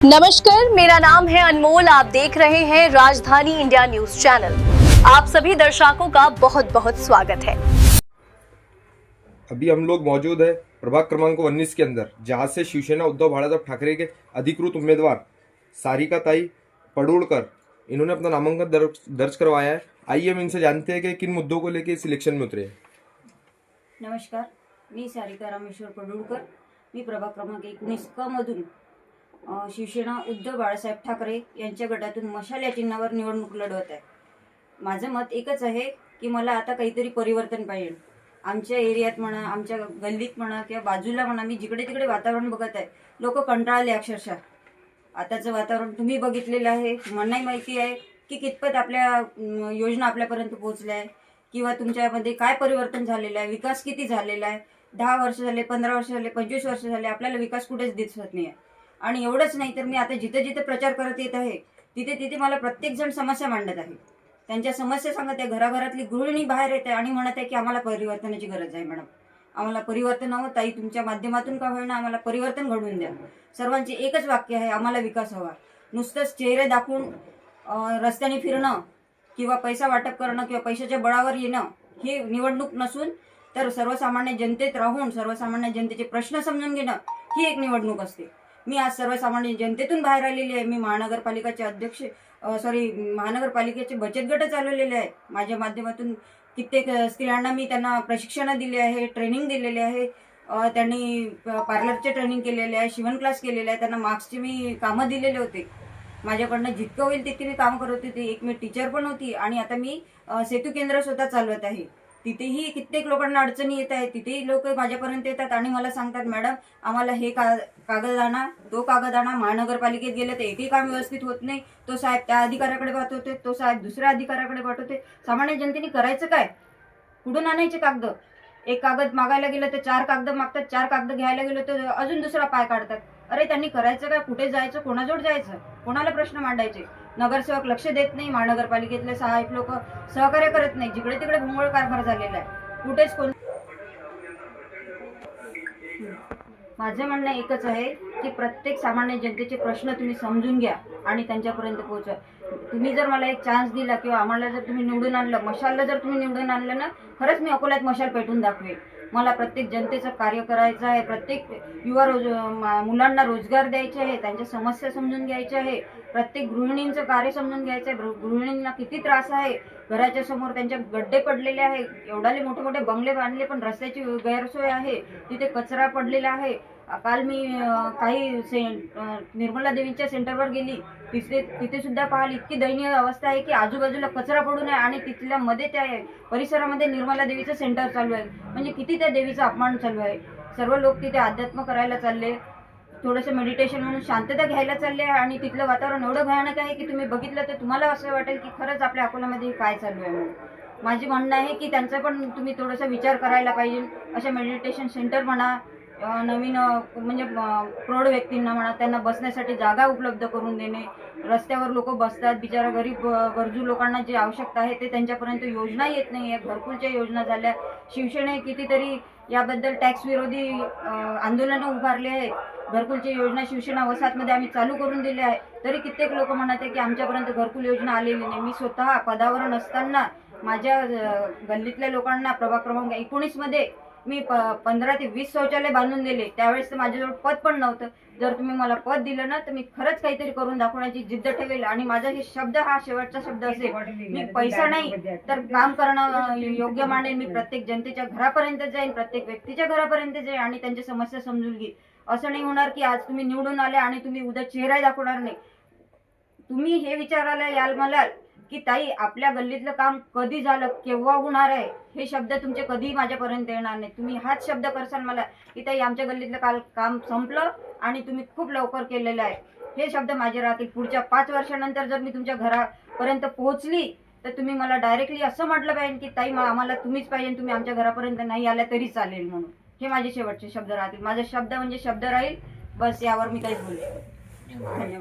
नमस्कार, मेरा नाम है अनमोल। आप देख रहे हैं राजधानी इंडिया न्यूज चैनल। आप सभी दर्शकों का बहुत बहुत स्वागत है। अभी हम लोग मौजूद है प्रभाग क्रमांक 19 के अंदर, जहां से शिवसेना उद्धव बाळासाहेब ठाकरे के अधिकृत उम्मीदवार सारिकाताई पडुळकर इन्होंने अपना नामांकन दर्ज करवाया है। आइए हम इनसे जानते हैं कि किन मुद्दों को लेकर इस इलेक्शन में उतरे हैं। नमस्कार, मी सारिका रामेश्वर पडुळकर। मी प्रभाग क्रमांक 19 क मधून शिवसेना उद्धव बाळासाहेब ठाकरे यांच्या गटातून मशाल या चिन्हावर निवडणूक लढवत आहे। माझं मत एकच आहे की मला आता काहीतरी परिवर्तन पाहिजे। आमच्या एरियात म्हणा, आमच्या गल्लीत म्हणा किंवा बाजूला म्हणा, मी जिकडे तिकडे वातावरण बघत आहे, लोक कंटाळले अक्षरशः। आताचं वातावरण तुम्ही बघितलेलं आहे, मलाही माहिती आहे की कितपत आपल्या योजना आपल्यापर्यंत पोहोचल्या आहे किंवा तुमच्यामध्ये काय परिवर्तन झालेलं आहे, विकास किती झालेला आहे। 10 वर्ष झाले, 15 वर्ष झाले, 25 वर्ष झाले, आपल्याला विकास कुठेच दिसत नाही आहे। आणि एवढंच नाही तर मी आता जिथे जिथे प्रचार करत येत आहे तिथे तिथे मला प्रत्येक जण समस्या मांडत आहे, त्यांच्या समस्या सांगत आहे। घराघरातली गृहिणी बाहेर येते आणि म्हणत आहे की आम्हाला परिवर्तनाची गरज आहे मॅडम, आम्हाला परिवर्तन हवं ताई, तुमच्या माध्यमातून का होईना आम्हाला परिवर्तन घडवून द्या। सर्वांचे एकच वाक्य आहे, आम्हाला विकास हवा। नुसतंच चेहरे दाखवून रस्त्याने फिरणं किंवा पैसा वाटप करणं किंवा पैशाच्या बळावर येणं ही निवडणूक नसून तर सर्वसामान्य जनतेत राहून सर्वसामान्य जनतेचे प्रश्न समजून घेणं ही एक निवडणूक असते। मी आज सर्वसामान्य जनतेतून बाहेर आलेली आहे। मी महानगरपालिकेचे अध्यक्ष महानगरपालिकेचे बचत गट चालवलेले आहे। माझ्या माध्यमातून कित्येक स्त्रियांना मी त्यांना प्रशिक्षण दिले आहे, ट्रेनिंग दिलेले आहे। त्यांनी पार्लरचे ट्रेनिंग केलेले आहे, शिवण क्लास केलेले आहे, त्यांना मार्क्सचे मी कामं दिलेले होते। माझ्याकडनं जितकं होईल तितके मी कामं करत होते। एक मी टीचर पण होती आणि आता मी सेतू केंद्र स्वतः चालवत आहे। तिथेही कित्येक लोकांना अडचणी येत आहेत, तिथेही लोक माझ्यापर्यंत येतात आणि मला सांगतात मॅडम आम्हाला हे कागद आणा, तो कागद आणा। महानगरपालिकेत गेले तर एकही काम व्यवस्थित होत नाही, तो साहेब त्या अधिकाऱ्याकडे पाठवते, तो साहेब दुसऱ्या अधिकाऱ्याकडे पाठवते। सामान्य जनतेने करायचं काय? कुठून आणायचे कागद? एक कागद मागायला गेलं तर 4 कागद मागतात, 4 कागद घ्यायला गेलो तर अजून दुसरा पाय काढतात। अरे त्यांनी करायचं काय? कुठे जायचं? कोणाजवळ जायचं? कोणाला प्रश्न मांडायचे? नगरसेवक लक्ष देत नाही, महानगरपालिकेतले सहायक लोक सहकार्य करत नाही, जिकडे तिकडे भोंगळ कारभार झालेला आहे, कुठेच कोण। माझं म्हणणं एकच आहे की प्रत्येक सामान्य जनतेचे प्रश्न तुम्ही समजून घ्या आणि त्यांच्यापर्यंत पोहोचवा। तुम्ही जर मला एक चान्स दिला किंवा आम्हाला जर तुम्ही निवडून आणलं, मशालला जर तुम्ही निवडून आणलं ना, खरंच मी अकोल्यात मशाल पेटून दाखवेल। मला प्रत्येक जनतेचं कार्य करायचं आहे, प्रत्येक मुलांना रोजगार द्यायचे आहे, त्यांच्या समस्या समजून घ्यायच्या आहे, प्रत्येक गृहिणींचं कार्य समजून घ्यायचं आहे। गृहिणींना किती त्रास आहे, घराच्या समोर त्यांच्या गड्डे पडलेले आहे, एवढाले मोठे मोठे बंगले बांधले पण रस्त्याची गैरसोय आहे, तिथे कचरा पडलेला आहे। काल मी काही निर्मला देवीच्या सेंटरवर गेली, तिथे सुद्धा पाहाल इतकी दयनीय अवस्था आहे की आजूबाजूला कचरा पडून आहे आणि तिथल्या मध्ये त्या परिसरामध्ये निर्मला देवीचं सेंटर चालू आहे। म्हणजे किती त्या देवीचा अपमान चालू आहे। सर्व लोक तिथे अध्यात्म करायला चालले, थोडंसं मेडिटेशन म्हणून शांतता घ्यायला चालले आणि तिथलं वातावरण एवढं भयानक आहे की तुम्ही बघितलं तर तुम्हाला असं वाटेल की खरंच आपल्या अकोल्यामध्ये काय चालू आहे म्हणून। माझी म्हणणं आहे की त्यांचा पण तुम्ही थोडासा विचार करायला पाहिजे। अशा मेडिटेशन सेंटर म्हणा, नवीन म्हणजे प्रौढ व्यक्तींना म्हणा, त्यांना बसण्यासाठी जागा उपलब्ध करून देणे। रस्त्यावर लोक बसतात, बिचारा गरीब गरजू लोकांना जी आवश्यकता आहे ते त्यांच्यापर्यंत योजना येत नाही आहे। घरकुलच्या योजना झाल्या, शिवसेने कितीतरी याबद्दल टॅक्स विरोधी आंदोलनं उभारले आहेत। घरकुलची योजना शिवसेना वसाहतमध्ये आम्ही चालू करून दिली आहे, तरी कित्येक लोक म्हणत आहे की आमच्यापर्यंत घरकुल योजना आलेली नाही। मी स्वतः पदावर नसताना माझ्या गल्लीतल्या लोकांना प्रभाग क्रमांक 19 मध्ये मी 15 ते 20 शौचालय बांधून दिले। त्यावेळेस तर माझ्याजवळ पद पण नव्हतं। जर तुम्ही मला पद दिलं ना तर मी खरंच काहीतरी करून दाखवण्याची जिद्द ठेवेल आणि माझा हे शब्द हा शेवटचा शब्द असेल। मी पैसा नाही तर काम करणं योग्य मानेन। मी प्रत्येक जनतेच्या घरापर्यंत जाईन, प्रत्येक व्यक्तीच्या घरापर्यंत जाईन आणि त्यांच्या समस्या समजून घेईन। असं नाही होणार की आज तुम्ही निवडून आले आणि तुम्ही उद्या चेहरा दाखवणार नाही। तुम्ही हे विचारायला याल मला की ताई आपल्या गल्लीतलं काम कधी झालं, केव्हा होणार आहे, हे शब्द तुमचे कधी माझ्यापर्यंत येणार नाही। तुम्ही हाच शब्द करसाल मला की ताई आमच्या गल्लीतलं काम संपलं आणि तुम्ही खूप लवकर केलेलं आहे, हे शब्द माझे राहतील। पुढच्या 5 वर्षानंतर जर मी तुमच्या घरापर्यंत पोहोचली तर तुम्ही मला डायरेक्टली असं म्हटलं पाहिजे की ताई आम्हाला तुम्हीच पाहिजे, तुम्ही आमच्या घरापर्यंत नाही आल्या तरी चालेल म्हणून। हे माझे शेवटचे शब्द राहतील। माझा शब्द म्हणजे शब्द राहील, बस यावर मी काहीच बोलले। धन्यवाद।